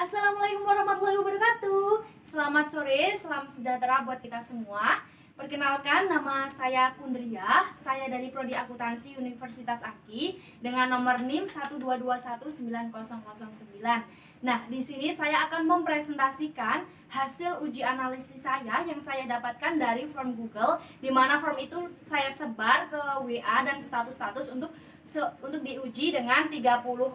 Assalamualaikum warahmatullahi wabarakatuh. Selamat sore, salam sejahtera buat kita semua. Perkenalkan, nama saya Kundria. Saya dari Prodi Akuntansi Universitas AKI dengan nomor NIM 122190009. Nah, di sini saya akan mempresentasikan hasil uji analisis saya yang saya dapatkan dari form Google, di mana form itu saya sebar ke WA dan status-status untuk diuji dengan 30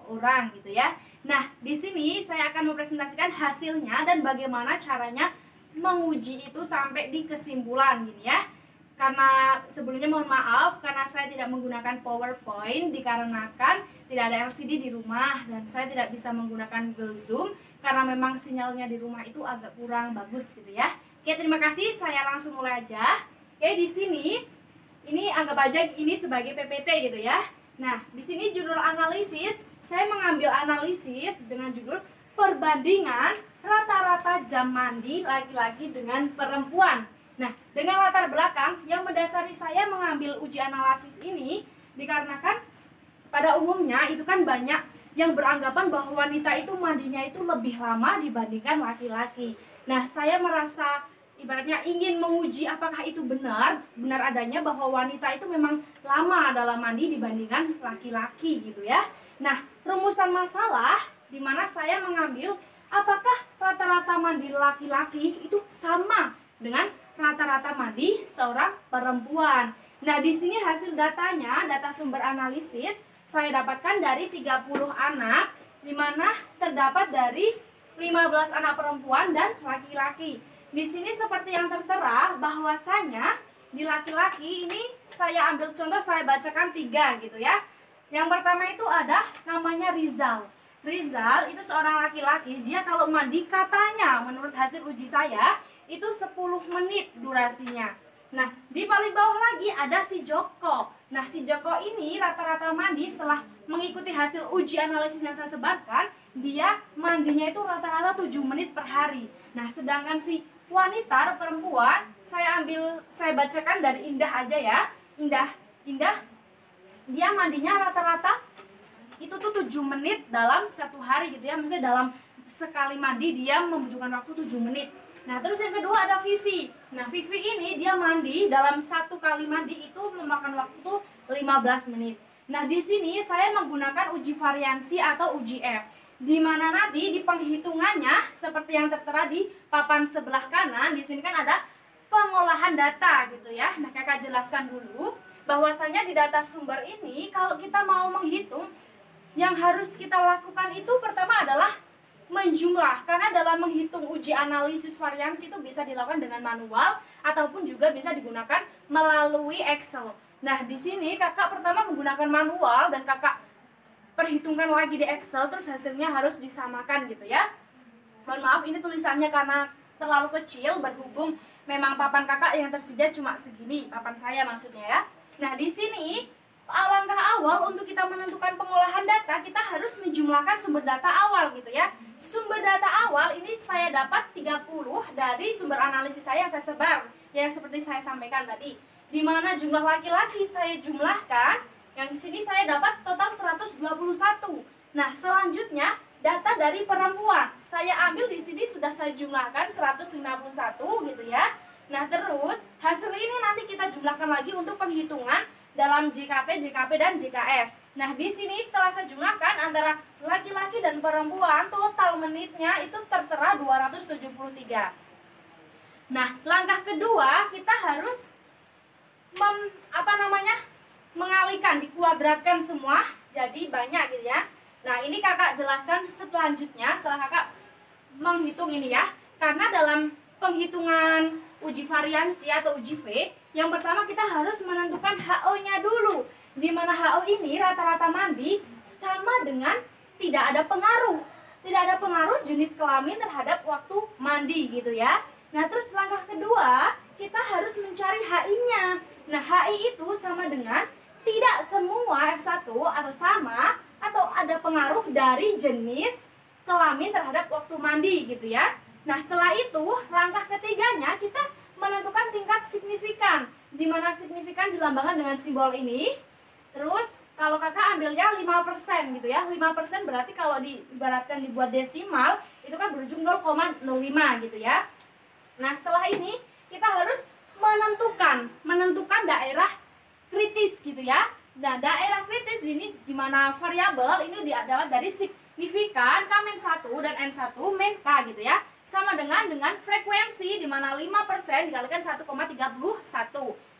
orang gitu ya. Nah, di sini saya akan mempresentasikan hasilnya dan bagaimana caranya menguji itu sampai di kesimpulan gini ya. Karena sebelumnya mohon maaf karena saya tidak menggunakan PowerPoint dikarenakan tidak ada LCD di rumah dan saya tidak bisa menggunakan Google Zoom karena memang sinyalnya di rumah itu agak kurang bagus gitu ya. Oke, terima kasih. Saya langsung mulai aja. Oke, di sini ini anggap aja ini sebagai PPT gitu ya. Nah, di sini judul analisis, saya mengambil analisis dengan judul perbandingan rata-rata jam mandi laki-laki dengan perempuan. Nah, dengan latar belakang yang mendasari saya mengambil uji analisis ini dikarenakan pada umumnya itu kan banyak yang beranggapan bahwa wanita itu mandinya itu lebih lama dibandingkan laki-laki. Nah, saya merasa ibaratnya ingin menguji apakah itu benar adanya bahwa wanita itu memang lama dalam mandi dibandingkan laki-laki gitu ya. Nah, rumusan masalah di mana saya mengambil apakah rata-rata mandi laki-laki itu sama dengan rata-rata mandi seorang perempuan. Nah, di sini hasil datanya, data sumber analisis saya dapatkan dari 30 anak di mana terdapat dari 15 anak perempuan dan laki-laki. Di sini seperti yang tertera bahwasanya di laki-laki ini saya ambil contoh, saya bacakan 3 gitu ya. Yang pertama itu ada namanya Rizal. Rizal itu seorang laki-laki, dia kalau mandi katanya menurut hasil uji saya itu 10 menit durasinya. Nah, di paling bawah lagi ada si Joko. Nah, si Joko ini rata-rata mandi setelah mengikuti hasil uji analisis yang saya sebarkan, dia mandinya itu rata-rata 7 menit per hari. Nah, sedangkan si wanita atau perempuan, saya bacakan dari Indah aja ya. Indah dia mandinya rata-rata itu tuh 7 menit dalam satu hari gitu ya. Maksudnya dalam sekali mandi dia membutuhkan waktu 7 menit. Nah, terus yang kedua ada Vivi. Nah, Vivi ini dia mandi dalam satu kali mandi itu memakan waktu 15 menit. Nah, di sini saya menggunakan uji variansi atau uji F, di mana nanti di penghitungannya seperti yang tertera di papan sebelah kanan. Di sini kan ada pengolahan data gitu ya. Nah, kakak jelaskan dulu bahwasanya di data sumber ini kalau kita mau menghitung, yang harus kita lakukan itu pertama adalah menjumlah, karena dalam menghitung uji analisis variansi itu bisa dilakukan dengan manual ataupun juga bisa digunakan melalui Excel. Nah, di sini kakak pertama menggunakan manual dan kakak perhitungkan lagi di Excel, terus hasilnya harus disamakan gitu ya. Mohon maaf ini tulisannya karena terlalu kecil berhubung memang papan kakak yang tersedia cuma segini, papan saya maksudnya ya. Nah, di sini langkah awal untuk kita menentukan pengolahan data, kita harus menjumlahkan sumber data awal gitu ya. Sumber data awal ini saya dapat 30 dari sumber analisis saya yang saya sebar, yang seperti saya sampaikan tadi. Di mana jumlah laki-laki saya jumlahkan, yang di sini saya dapat total 121. Nah, selanjutnya data dari perempuan saya ambil di sini sudah saya jumlahkan 151 gitu ya. Nah, terus hasil ini nanti kita jumlahkan lagi untuk penghitungan dalam JKT, JKP dan JKS. Nah, di sini setelah saya jumlahkan antara laki-laki dan perempuan, total menitnya itu tertera 273. Nah, langkah kedua kita harus mengalihkan, dikuadratkan semua jadi banyak gitu ya. Nah, ini kakak jelaskan selanjutnya setelah kakak menghitung ini ya. Karena dalam penghitungan uji variansi atau uji V, yang pertama kita harus menentukan HO-nya dulu. Di mana HO ini rata-rata mandi sama dengan tidak ada pengaruh. Tidak ada pengaruh jenis kelamin terhadap waktu mandi gitu ya. Nah, terus langkah kedua, kita harus mencari HI-nya. Nah, HI itu sama dengan tidak semua F1 atau sama atau ada pengaruh dari jenis kelamin terhadap waktu mandi gitu ya. Nah, setelah itu langkah ketiganya kita menentukan tingkat signifikan, di mana signifikan dilambangkan dengan simbol ini. Terus kalau kakak ambilnya 5% gitu ya, 5% berarti kalau diibaratkan dibuat desimal itu kan berujung 0,05 gitu ya. Nah setelah ini kita harus menentukan daerah kritis gitu ya. Nah daerah kritis ini dimana variabel ini didapat dari signifikan K-1 dan N1 min K gitu ya, sama dengan frekuensi dimana 5% dikalikan 1,31.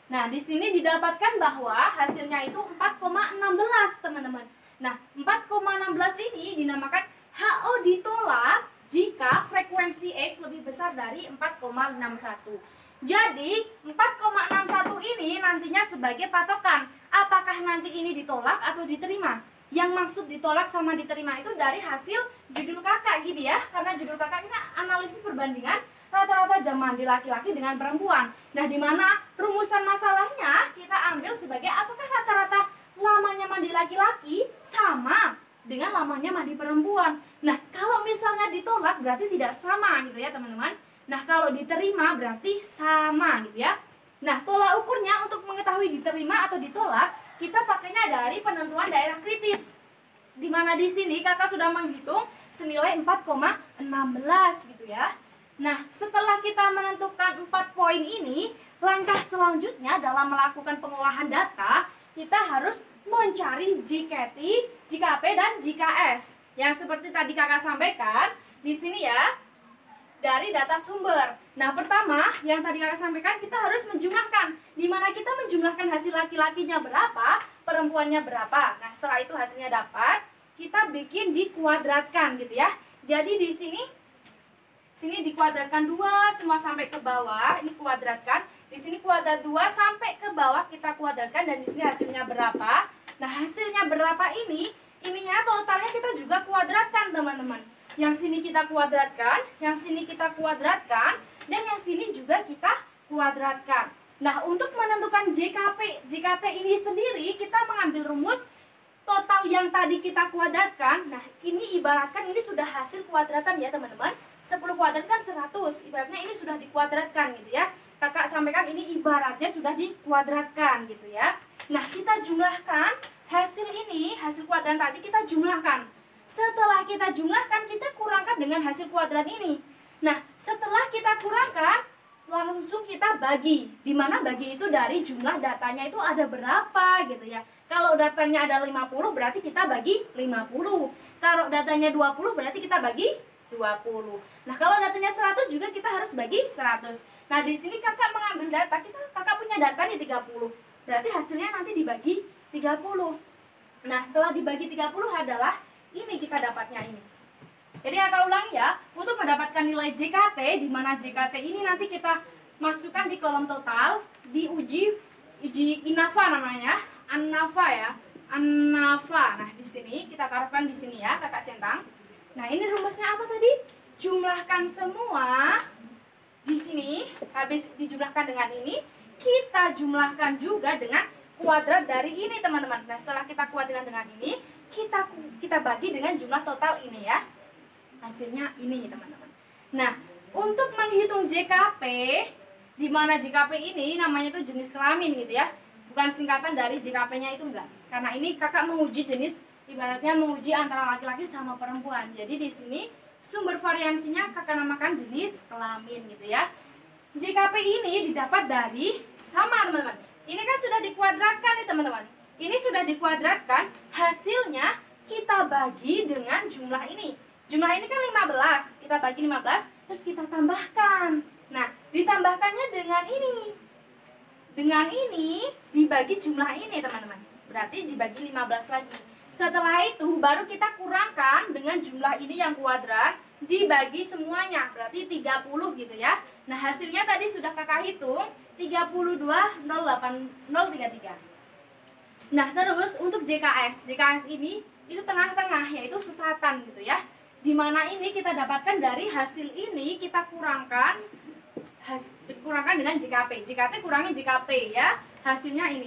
Nah, di sini didapatkan bahwa hasilnya itu 4,16, teman-teman. Nah, 4,16 ini dinamakan HO ditolak jika frekuensi X lebih besar dari 4,61. Jadi, 4,61 ini nantinya sebagai patokan. Apakah nanti ini ditolak atau diterima? Yang maksud ditolak sama diterima itu dari hasil judul kakak gitu ya. Karena judul kakak ini analisis perbandingan rata-rata jam mandi laki-laki dengan perempuan. Nah, di mana rumusan masalahnya kita ambil sebagai apakah rata-rata lamanya mandi laki-laki sama dengan lamanya mandi perempuan. Nah, kalau misalnya ditolak berarti tidak sama gitu ya, teman-teman. Nah, kalau diterima berarti sama gitu ya. Nah, tolak ukurnya untuk mengetahui diterima atau ditolak, kita pakainya dari penentuan daerah kritis. Di mana di sini kakak sudah menghitung senilai 4,16 gitu ya. Nah, setelah kita menentukan 4 poin ini, langkah selanjutnya dalam melakukan pengolahan data, kita harus mencari JKT, JKP, dan JKS. Yang seperti tadi kakak sampaikan, di sini ya, dari data sumber. Nah, pertama, yang tadi kakak sampaikan, kita harus menjumlahkan. Di mana kita menjumlahkan hasil laki-lakinya berapa, perempuannya berapa. Nah, setelah itu hasilnya dapat, kita bikin dikuadratkan gitu ya. Jadi di sini dikuadratkan 2 semua sampai ke bawah, ini kuadratkan. Di sini kuadrat 2 sampai ke bawah kita kuadratkan, dan di sini hasilnya berapa? Nah, hasilnya berapa ininya totalnya kita juga kuadratkan, teman-teman. Yang sini kita kuadratkan, yang sini kita kuadratkan, dan yang sini juga kita kuadratkan. Nah, untuk menentukan JKT ini sendiri, kita mengambil rumus total yang tadi kita kuadratkan. Nah, ini ibaratkan ini sudah hasil kuadratan ya, teman-teman. 10 kuadrat kan 100, ibaratnya ini sudah dikuadratkan gitu ya. Kakak sampaikan ini ibaratnya sudah dikuadratkan gitu ya. Nah, kita jumlahkan hasil ini, hasil kuadrat tadi kita jumlahkan. Setelah kita jumlahkan, kita kurangkan dengan hasil kuadrat ini. Nah, setelah kita kurangkan, langsung kita bagi. Dimana bagi itu dari jumlah datanya itu ada berapa gitu ya. Kalau datanya ada 50 berarti kita bagi 50. Kalau datanya 20 berarti kita bagi 20. Nah, kalau datanya 100 juga kita harus bagi 100. Nah, di sini kakak mengambil data, kakak punya data nih 30. Berarti hasilnya nanti dibagi 30. Nah, setelah dibagi 30 adalah ini kita dapatnya ini. Jadi kakak ulangi ya, untuk mendapatkan nilai JKT, di mana JKT ini nanti kita masukkan di kolom total, di uji INAFA namanya, ANAFA ya, ANAFA. Nah, di sini kita taruhkan di sini ya, kakak centang. Nah, ini rumusnya apa tadi? Jumlahkan semua di sini, habis dijumlahkan dengan ini, kita jumlahkan juga dengan kuadrat dari ini, teman-teman. Nah, setelah kita kuadratkan dengan ini, kita bagi dengan jumlah total ini ya. Hasilnya ini, teman-teman. Nah, untuk menghitung JKP, di mana JKP ini namanya itu jenis kelamin gitu ya. Bukan singkatan dari JKP-nya itu enggak. Karena ini kakak menguji jenis, ibaratnya menguji antara laki-laki sama perempuan. Jadi di sini sumber variansinya kakak namakan jenis kelamin gitu ya. JKP ini didapat dari sama, teman-teman. Ini kan sudah dikuadratkan nih, teman-teman. Ini sudah dikuadratkan, hasilnya kita bagi dengan jumlah ini. Jumlah ini kan 15, kita bagi 15, terus kita tambahkan. Nah, ditambahkannya dengan ini. Dengan ini dibagi jumlah ini, teman-teman. Berarti dibagi 15 lagi. Setelah itu baru kita kurangkan dengan jumlah ini yang kuadrat, dibagi semuanya, berarti 30 gitu ya. Nah, hasilnya tadi sudah kakak hitung 32,08033. Nah, terus untuk JKS ini itu tengah-tengah, yaitu sesatan gitu ya. Dimana ini kita dapatkan dari hasil ini kita kurangkan dengan JKP. JKT kurangi JKP ya, hasilnya ini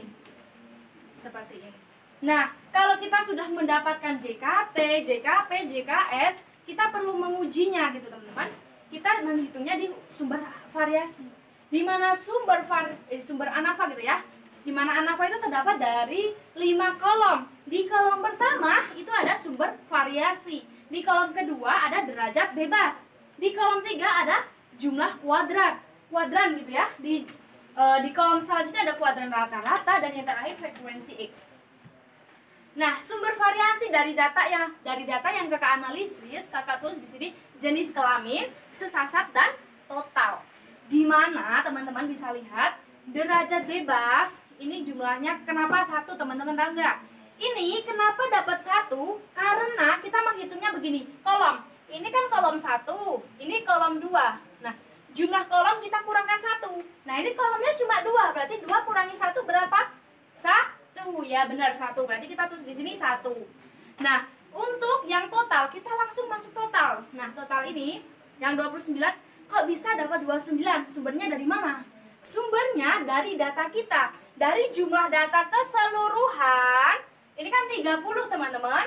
seperti ini. Nah, kalau kita sudah mendapatkan JKT, JKP, JKS, kita perlu mengujinya gitu, teman-teman. Kita menghitungnya di sumber variasi. Di mana sumber ANAFA gitu ya. di mana ANAFA itu terdapat dari 5 kolom. Di kolom pertama itu ada sumber variasi. Di kolom kedua ada derajat bebas. Di kolom 3 ada jumlah kuadran gitu ya. Di kolom selanjutnya ada kuadran rata-rata dan yang terakhir frekuensi X. Nah, sumber variasi dari data yang kakak analisis, kakak tulis di sini jenis kelamin, sesasat dan total. Di mana teman-teman bisa lihat derajat bebas ini jumlahnya kenapa 1, teman-teman tahu nggak? Ini kenapa dapat 1? Karena kita menghitungnya begini, kolom. Ini kan kolom 1, ini kolom 2. Nah, jumlah kolom kita kurangkan 1. Nah, ini kolomnya cuma 2, berarti 2 kurangi 1 berapa? 1. Ya, benar 1. Berarti kita tulis di sini 1. Nah, untuk yang total kita langsung masuk total. Nah, total ini yang 29 kok bisa dapat 29? Sumbernya dari mana? Sumbernya dari data kita. Dari jumlah data keseluruhan, ini kan 30 teman-teman,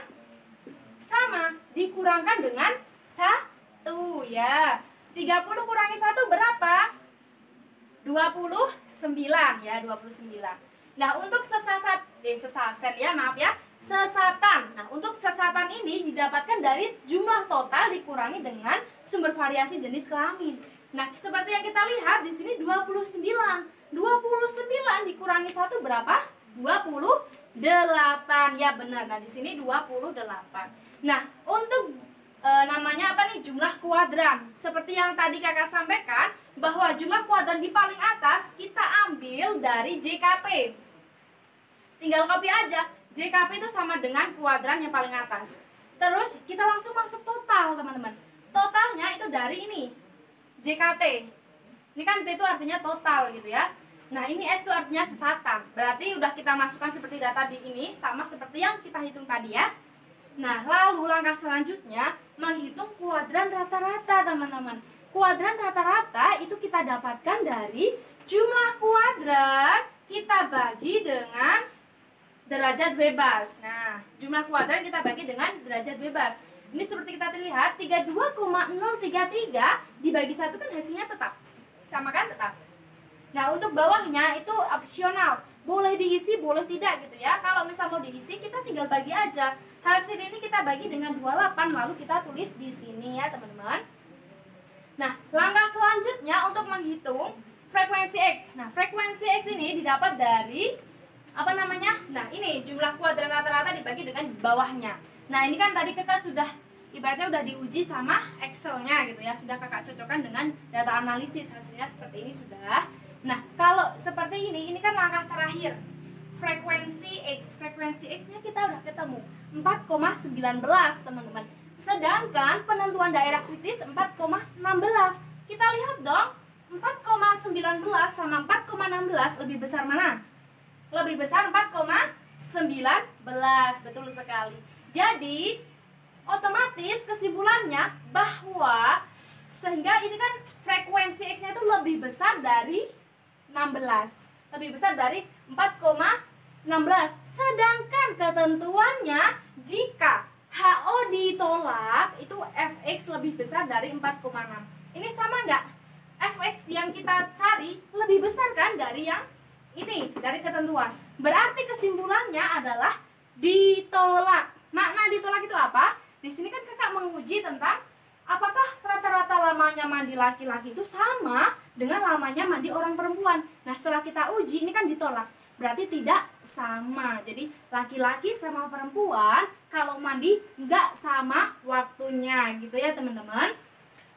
sama dikurangkan dengan 1 ya. 30 kurangi 1 berapa? 29 ya, 29. Nah, untuk sesatan. Nah, untuk sesatan ini didapatkan dari jumlah total dikurangi dengan sumber variasi jenis kelamin. Nah, seperti yang kita lihat di sini 29. 29 dikurangi 1 berapa? 28. Ya, benar. Nah, di sini 28. Nah, untuk namanya apa nih? Jumlah kuadran. Seperti yang tadi kakak sampaikan, bahwa jumlah kuadran di paling atas kita ambil dari JKP. Tinggal copy aja. JKP itu sama dengan kuadran yang paling atas. Terus kita langsung masuk total, teman-teman. Totalnya itu dari ini, JKT. Ini kan T itu artinya total gitu ya. Nah, ini S itu artinya sesatan. Berarti udah kita masukkan seperti data di ini, sama seperti yang kita hitung tadi ya. Nah, lalu langkah selanjutnya menghitung kuadran rata-rata, teman-teman. Kuadran rata-rata itu kita dapatkan dari jumlah kuadran kita bagi dengan derajat bebas. Nah, jumlah kuadran kita bagi dengan derajat bebas. Ini seperti kita lihat, 32,033 dibagi 1 kan hasilnya tetap. Sama kan? Tetap. Nah, untuk bawahnya itu opsional. Boleh diisi, boleh tidak gitu ya. Kalau misal mau diisi, kita tinggal bagi aja. Hasil ini kita bagi dengan 28, lalu kita tulis di sini ya, teman-teman. Nah, langkah selanjutnya untuk menghitung frekuensi X. Nah, frekuensi X ini didapat dari apa namanya? Nah, ini jumlah kuadran rata-rata dibagi dengan bawahnya. Nah, ini kan tadi kakak sudah ibaratnya udah diuji sama Excel-nya gitu ya. Sudah kakak cocokkan dengan data analisis, hasilnya seperti ini sudah. Nah, kalau seperti ini kan langkah terakhir. Frekuensi X-nya kita udah ketemu 4,19 teman-teman. Sedangkan penentuan daerah kritis 4,16. Kita lihat dong, 4,19 sama 4,16 lebih besar mana? Lebih besar 4,19, betul sekali. Jadi otomatis kesimpulannya bahwa sehingga ini kan frekuensi X-nya itu lebih besar dari 16, lebih besar dari 4,16. Sedangkan ketentuannya jika HO ditolak itu Fx lebih besar dari 4,6. Ini sama nggak? Fx yang kita cari lebih besar kan dari yang ini, dari ketentuan. Berarti kesimpulannya adalah ditolak. Makna ditolak itu apa? Di sini kan kakak menguji tentang apakah rata-rata lamanya mandi laki-laki itu sama dengan lamanya mandi orang perempuan. Nah, setelah kita uji ini kan ditolak. Berarti tidak sama. Jadi laki-laki sama perempuan kalau mandi nggak sama waktunya gitu ya teman-teman.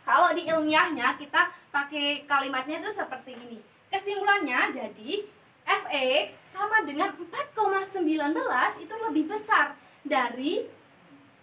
Kalau di ilmiahnya kita pakai kalimatnya itu seperti ini. Kesimpulannya jadi Fx sama dengan 4,19 itu lebih besar dari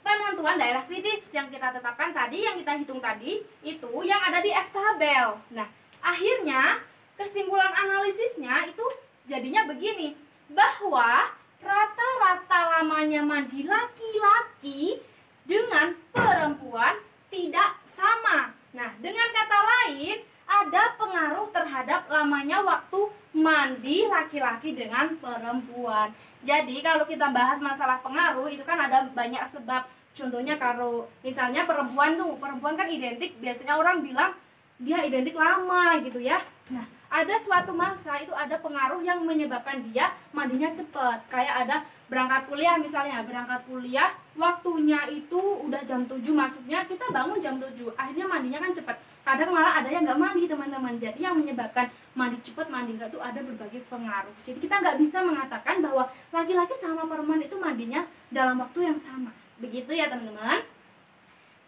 penentuan daerah kritis yang kita tetapkan tadi, yang kita hitung tadi, itu yang ada di F tabel. Nah, akhirnya kesimpulan analisisnya itu jadinya begini, bahwa rata-rata lamanya mandi laki-laki dengan perempuan tidak sama. Nah, dengan kata lain, ada pengaruh terhadap lamanya waktu mandi laki-laki dengan perempuan. Jadi kalau kita bahas masalah pengaruh itu kan ada banyak sebab. Contohnya kalau misalnya perempuan kan identik, biasanya orang bilang dia identik lama gitu ya. Nah, ada suatu masa itu ada pengaruh yang menyebabkan dia mandinya cepat. Kayak ada berangkat kuliah misalnya, berangkat kuliah waktunya itu udah jam 7 masuknya, kita bangun jam 7, akhirnya mandinya kan cepat. Kadang malah ada yang nggak mandi teman-teman. Jadi yang menyebabkan mandi cepat mandi enggak tuh ada berbagai pengaruh. Jadi kita nggak bisa mengatakan bahwa laki-laki sama perempuan itu mandinya dalam waktu yang sama. Begitu ya teman-teman.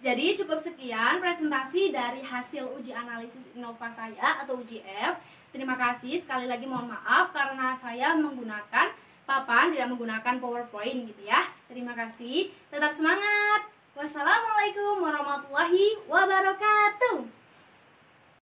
Jadi cukup sekian presentasi dari hasil uji analisis Innova saya atau uji F. Terima kasih, sekali lagi mohon maaf karena saya menggunakan papan, tidak menggunakan PowerPoint gitu ya. Terima kasih, tetap semangat. Wassalamualaikum warahmatullahi wabarakatuh.